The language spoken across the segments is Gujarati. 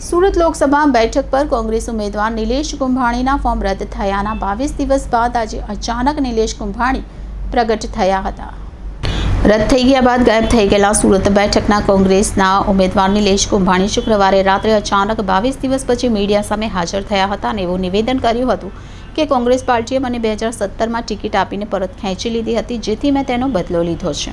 સુરત લોકસભા બેઠક પર કોંગ્રેસ ઉમેદવાર નિલેશ કુંભાણીના ફોર્મ રદ થયાના 22 દિવસ બાદ આજે અચાનક નિલેશ કુંભાણી પ્રગટ થયા હતા। રદ થઈ ગયા બાદ ગાયબ થઈ ગયેલા સુરત બેઠકના કોંગ્રેસના ઉમેદવાર નિલેશ કુંભાણી શુક્રવારે રાત્રે અચાનક 22 દિવસ પછી મીડિયા સામે હાજર થયા હતા અને એવું નિવેદન કર્યું હતું કે કોંગ્રેસ પાર્ટીએ મને 2017માં ટિકિટ આપીને પરત ખેંચી લીધી હતી, જેથી મેં તેનો બદલો લીધો છે।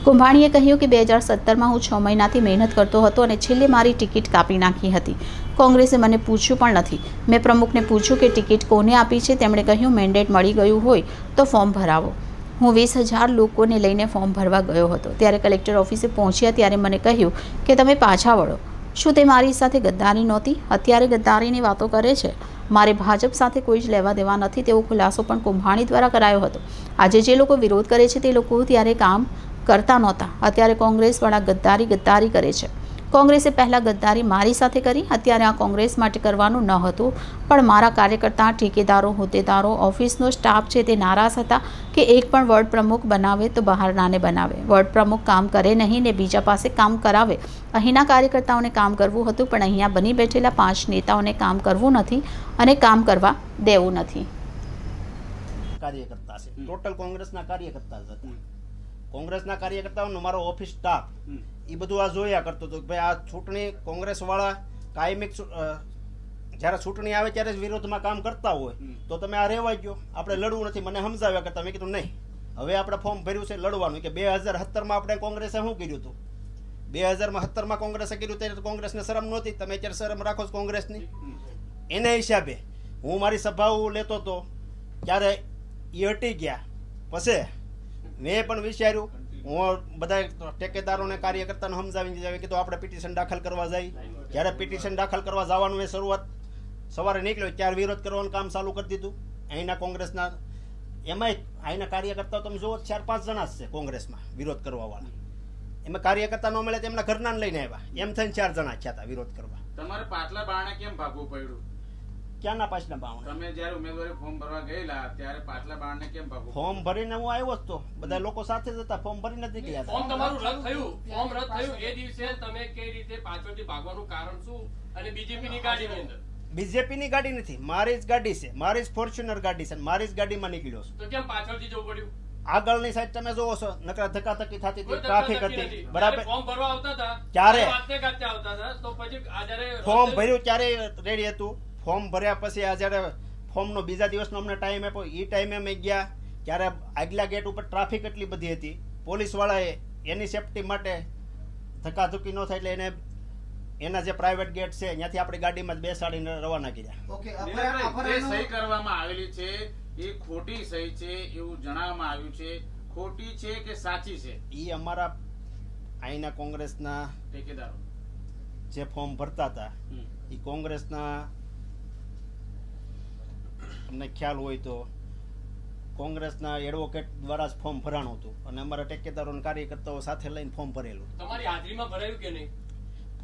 કુંભાણીએ કહ્યું કે 2017માં હું 6 મહિનાથી મહેનત કરતો હતો અને છેલ્લે મારી ટિકિટ કાપી નાખી હતી। કોંગ્રેસે મને પૂછ્યું પણ નથી। મેં પ્રમુખને પૂછ્યું કે ટિકિટ કોને આપી છે। તેમણે કહ્યું મેન્ડેટ મળી ગયું હોય તો ફોર્મ ભરાવો। હું 20,000 લોકોને લઈને ફોર્મ ભરવા ગયો હતો। ત્યારે કલેક્ટર ઓફિસે પહોંચ્યા ત્યારે મને કહ્યું કે તમે પાછા વળો। શું તે મારી સાથે ગદ્દારી નહોતી? અત્યારે ગદ્દારીની વાતો કરે છે। મારે ભાજપ સાથે કોઈ જ લેવા દેવા નથી, તેવો ખુલાસો પણ કુંભાણી દ્વારા કરાયો હતો। આજે જે લોકો વિરોધ કરે છે તે લોકો ત્યારે કામ કરતા નહોતા, અત્યારે કોંગ્રેસવાળા ગદ્દારી કરે છે। કોંગ્રેસે પહેલાં ગદ્દારી મારી સાથે કરી, અત્યારે આ કોંગ્રેસ માટે કરવાનું ન હતું, પણ મારા કાર્યકર્તા, ઠેકેદારો, હોદ્દેદારો, ઓફિસનો સ્ટાફ છે તે નારાજ હતા કે એક પણ વોર્ડ પ્રમુખ બનાવે તો બહારનાને બનાવે, વોર્ડ પ્રમુખ કામ કરે નહીં ને બીજા પાસે કામ કરાવે। અહીંના કાર્યકર્તાઓને કામ કરવું હતું, પણ અહીંયા બની બેઠેલા 5 નેતાઓને કામ કરવું નથી અને કામ કરવા દેવું નથી। કાર્યકર્તા છે, ટોટલ કોંગ્રેસના કાર્યકર્તા જ હતા। કોંગ્રેસના કાર્યકર્તાઓનો મારો ઓફિસ સ્ટાફ એ બધું આ જોયા કરતો હતો કે ભાઈ આ ચૂંટણી કોંગ્રેસવાળા કાયમિક જ્યારે ચૂંટણી આવે ત્યારે જ વિરોધમાં કામ કરતા હોય તો તમે આ રહેવા ગયો, આપણે લડવું નથી। મને સમજાવ્યા કરતા, મેં કીધું નહીં, હવે આપણે ફોર્મ ભર્યું છે લડવાનું। કે 2017માં આપણે કોંગ્રેસે શું કર્યું હતું? 2017માં કોંગ્રેસે કર્યું ત્યારે કોંગ્રેસને શરમ નહોતી, તમે અત્યારે શરમ રાખો છો કોંગ્રેસની? એને હિસાબે હું મારી સભાઓ લેતો હતો ત્યારે એ હટી ગયા। પછી મેં પણ વિચાર્યું, હું બધા ઠેકેદારોને કાર્યકર્તાને સમજાવીને કીધું આપણે પિટિશન દાખલ કરવા જઈએ। જ્યારે પિટિશન દાખલ કરવા જવાનું એ શરૂઆત સવારે નીકળ્યો ત્યારે વિરોધ કરવાનું કામ ચાલુ કરી દીધું। અહીંના કોંગ્રેસના એમાંય અહીંના કાર્યકર્તાઓ તમે જુઓ 4-5 જણા જ છે કોંગ્રેસમાં વિરોધ કરવાવાળા। એમાં કાર્યકર્તા ન મળે તો એમના ઘરનાને લઈને આવ્યા, એમ થઈને 4 જણા થયા હતા વિરોધ કરવા। તમારે પાટલા બારણે કેમ ભાગવું પડ્યું? ક્યાંના પાછલા બારણે? તમે જ્યારે ઉમેદવારી ફોર્મ ભરવા ગયેલા ત્યારે પાટલા બારણે કેમ ભાગવું? ફોર્મ ભરીને હું આવ્યો જ તો, બધા લોકો સાથે જ હતા, ફોર્મ ભરીને જ ગયા હતા। ફોર્મ તમારું રદ થયું, ફોર્મ રદ થયું એ દિવસે તમે કઈ રીતે પાછળથી ભાગવાનું કારણ શું? અને બીજેપીની ગાડીની અંદર? બીજેપીની ગાડી નથી, મારી જ ગાડી છે, મારી જ ફોર્ચ્યુનર ગાડી છે, મારી જ ગાડીમાં નીકળ્યો છું। તો કેમ પાછળથી જવું પડ્યું? આગળની સાઈડ તમે જોવો છો, નકરા ધક્કાધક્કી થતી હતી, ટ્રાફિક હતી, બરાબર? ફોર્મ ભરવા આવતા હતા ત્યારે વાતે ગાતે આવતા હતા, તો પછી આ જ્યારે ફોર્મ ભર્યું ત્યારે રેડી હતું। ફોર્મ ભર્યા પછી આ જ્યારે ફોર્મનો બીજા દિવસનો અમને ટાઈમ આપ્યો, એ ટાઈમે અમે ગયા ત્યારે આગલા ગેટ ઉપર ટ્રાફિક એટલી બધી હતી, પોલીસવાળાએ એની સેફટી માટે ધક્કાધુક્કી ન થાય એટલે એને એના જે પ્રાઇવેટ ગેટ છે ત્યાંથી આપણી ગાડીમાં જ બેસાડીને રવાના કર્યા। જે સહી કરવામાં આવેલી છે એ ખોટી સહી છે એવું જણાવવામાં આવ્યું છે, ખોટી છે કે સાચી છે? એ અમારા અહીંના કોંગ્રેસના ઠેકેદારો જે ફોર્મ ભરતા હતા એ કોંગ્રેસના, તમને ખ્યાલ હોય તો કોંગ્રેસના એડવોકેટ દ્વારા જ ફોર્મ ભરાણું હતું અને અમારા ઠેકેદારો અને કાર્યકર્તાઓ સાથે લઈને ફોર્મ ભરેલું। તમારી હાજરીમાં ભરાયું કે નહીં?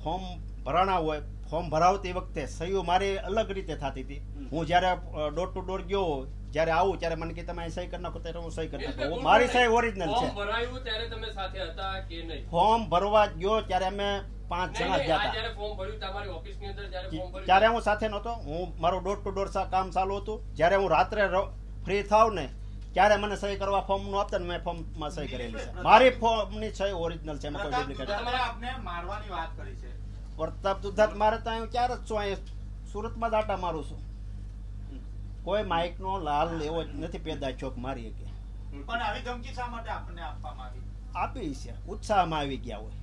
ફોર્મ ભરાણા હોય, ફોર્મ ભરાવતી વખતે સહીઓ મારી અલગ રીતે થતી હતી। હું જ્યારે ડોર ટુ ડોર ગયો, જ્યારે આવું ત્યારે મને કે તમે સહી કરી નાખો, ત્યારે હું સહી કરી નાખું, મારી સહી ઓરિજિનલ છે। ફોર્મ ભરાયું ત્યારે તમે સાથે હતા કે નહીં? ફોર્મ ભરવા ગયો ત્યારે અમે 5 જણા જ હતા। જ્યારે ફોર્મ ભર્યું તમારી ઓફિસની અંદર જ્યારે ફોર્મ ભર્યું ત્યારે હું સાથે નહોતો, હું મારું ડોર ટુ ડોર કામ ચાલુ હતું। જ્યારે હું રાત્રે ફ્રી થાવ ને ત્યારે મને સહી કરવા ફોર્મનું આપતા ને મેં ફોર્મમાં સહી કરેલી છે। મારી ફોર્મની સહી ઓરિજિનલ છે, એમાં કોઈ ડુપ્લિકેટ નથી। આપને મારવાની વાત કરી છે પ્રતાપ દુધાત મારે તો અહીં ક્યારે જ છું, અહીં સુરતમાં જ આટા મારું છું। કોઈ માઇકનો લાલ એવો નથી પેદા ચોક મારી કે પણ આવી ધમકી શા માટે આપને આપવામાં આવી? આપી છે, ઉત્સાહમાં આવી ગયા હોય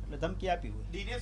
એટલે ધમકી આપી હોય।